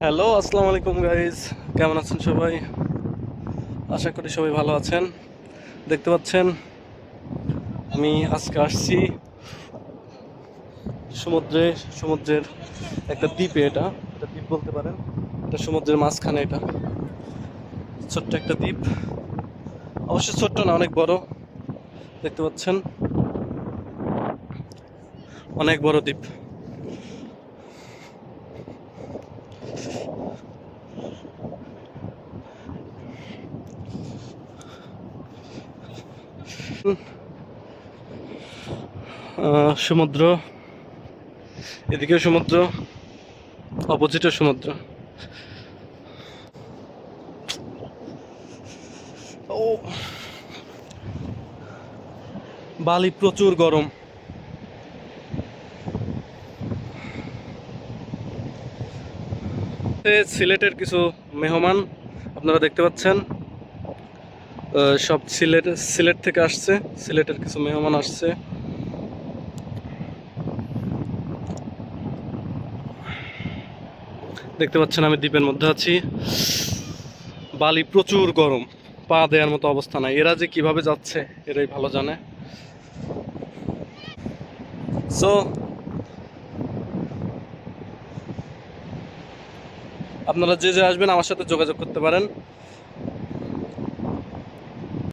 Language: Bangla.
হ্যালো, আসসালামু আলাইকুম গাইজ। কেমন আছেন সবাই? আশা করি সবাই ভালো আছেন। দেখতে পাচ্ছেন আমি আজকে আসছি সমুদ্রের একটা দ্বীপে। এটা দ্বীপ বলতে পারেন। এটা সমুদ্রের মাঝখানে। এটা ছোট্ট একটা দ্বীপ, অবশ্য ছোট্ট না, অনেক বড়। দেখতে পাচ্ছেন অনেক বড় দ্বীপ। সমুদ্র, এদিকেও সমুদ্র, অপোজিটও সমুদ্র। ও, বালি প্রচুর গরম। সিলেটের কিছু মেহমান আপনারা দেখতে পাচ্ছেন, সব সিলেট থেকে আসছে। সিলেটের কিছু মেহমান আসছে। দেখতে পাচ্ছেন আমি দ্বীপের মধ্যে আছি। বালি প্রচুর গরম, পা দেওয়ার মতো অবস্থা নাই। এরা যে কিভাবে যাচ্ছে এরাই ভালো জানে। সো আপনারা যে আসবেন আমার সাথে যোগাযোগ করতে পারেন।